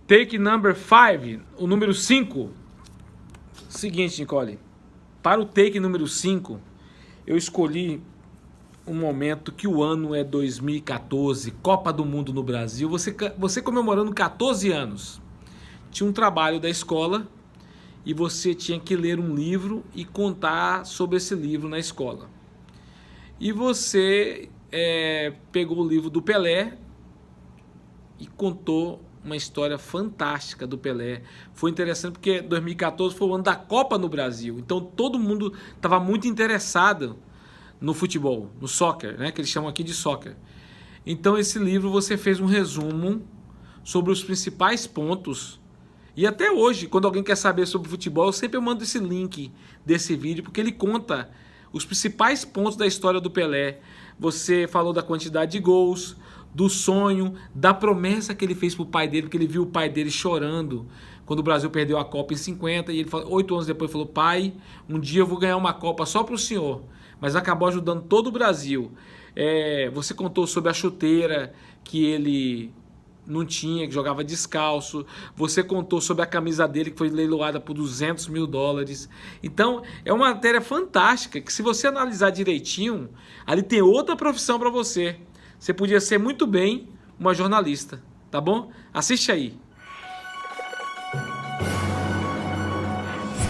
Take number 5, o número 5. Seguinte, Nicole. Para o take número 5, eu escolhi um momento que o ano é 2014, Copa do Mundo no Brasil. Você comemorando 14 anos. Tinha um trabalho da escola e você tinha que ler um livro e contar sobre esse livro na escola. E você pegou o livro do Pelé e contou uma história fantástica do Pelé. Foi interessante porque 2014 foi o ano da Copa no Brasil. Então todo mundo estava muito interessado no futebol, no soccer, né? Que eles chamam aqui de soccer. Então esse livro você fez um resumo sobre os principais pontos. E até hoje, quando alguém quer saber sobre futebol, eu sempre mando esse link desse vídeo, porque ele conta os principais pontos da história do Pelé. Você falou da quantidade de gols, do sonho, da promessa que ele fez pro pai dele, porque ele viu o pai dele chorando quando o Brasil perdeu a Copa em 50, e ele 8 anos depois falou: pai, um dia eu vou ganhar uma Copa só pro senhor. Mas acabou ajudando todo o Brasil. Você contou sobre a chuteira que ele não tinha, que jogava descalço. Você contou sobre a camisa dele que foi leiloada por $200 mil. Então é uma matéria fantástica que, se você analisar direitinho, ali tem outra profissão para você. Você podia ser muito bem uma jornalista, tá bom? Assiste aí.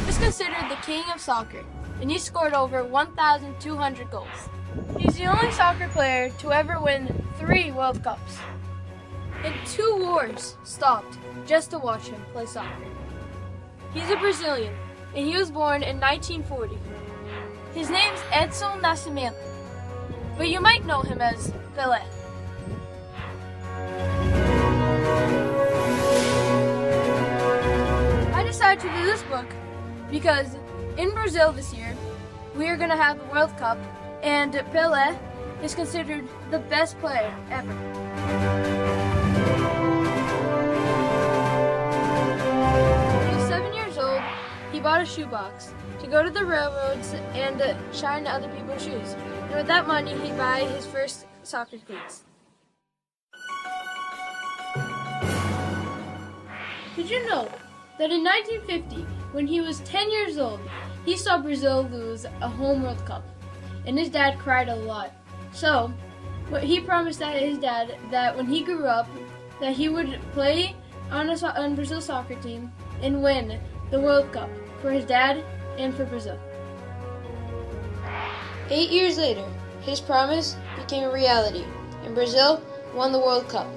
He's considered the king of soccer, and he scored over 1,200 goals. He's the only soccer player to ever win 3 World Cups. And 2 wars stopped just to watch him play soccer. He's a Brazilian, and he was born in 1940. His name's Edson Nascimento, but you might know him as Pele. I decided to do this book because in Brazil this year, we are going to have the World Cup, and Pele is considered the best player ever. When he was 7 years old, he bought a shoebox to go to the railroads and shine other people's shoes. And with that money, he'd buy his first soccer cleats. Did you know that in 1950, when he was 10 years old, he saw Brazil lose a home World Cup, and his dad cried a lot. So, he promised his dad that when he grew up, that he would play on Brazil's soccer team and win the World Cup for his dad and for Brazil. 8 years later, his promise became a reality, and Brazil won the World Cup.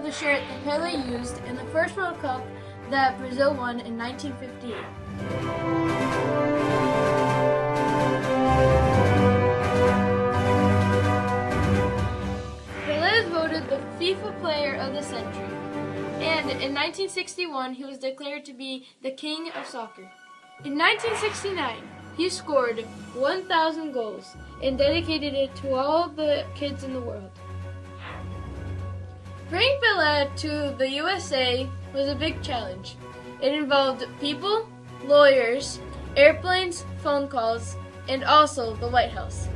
The shirt that Pele used in the first World Cup that Brazil won in 1958. Pele is voted the FIFA Player of the Century, and in 1961 he was declared to be the King of Soccer. In 1969, he scored 1,000 goals and dedicated it to all the kids in the world. Bringing Pele to the USA was a big challenge. It involved people, lawyers, airplanes, phone calls, and also the White House.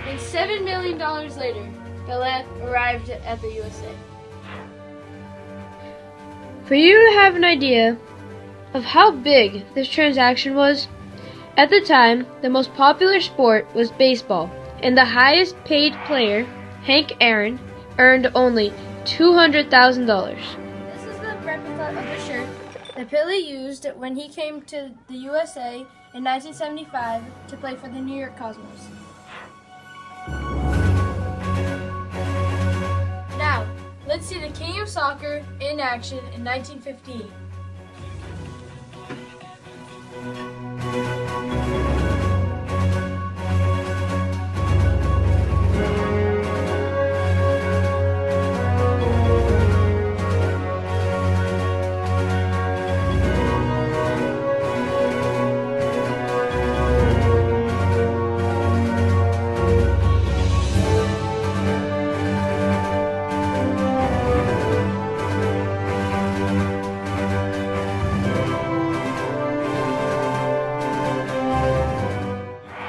And $7 million later, Pele arrived at the USA. For you to have an idea of how big this transaction was, at the time, the most popular sport was baseball, and the highest paid player, Hank Aaron, earned only $200,000. This is the replica of the shirt that Pele used when he came to the USA in 1975 to play for the New York Cosmos. Now, let's see the King of Soccer in action in 1958.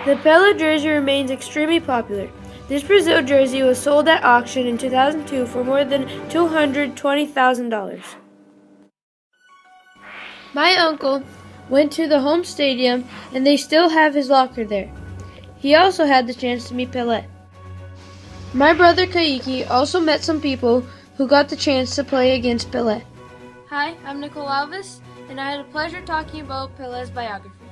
The Pele jersey remains extremely popular. This Brazil jersey was sold at auction in 2002 for more than $220,000. My uncle went to the home stadium and they still have his locker there. He also had the chance to meet Pele. My brother Kaiki also met some people who got the chance to play against Pele. Hi, I'm Nicole and I had a pleasure talking about Pele's biography.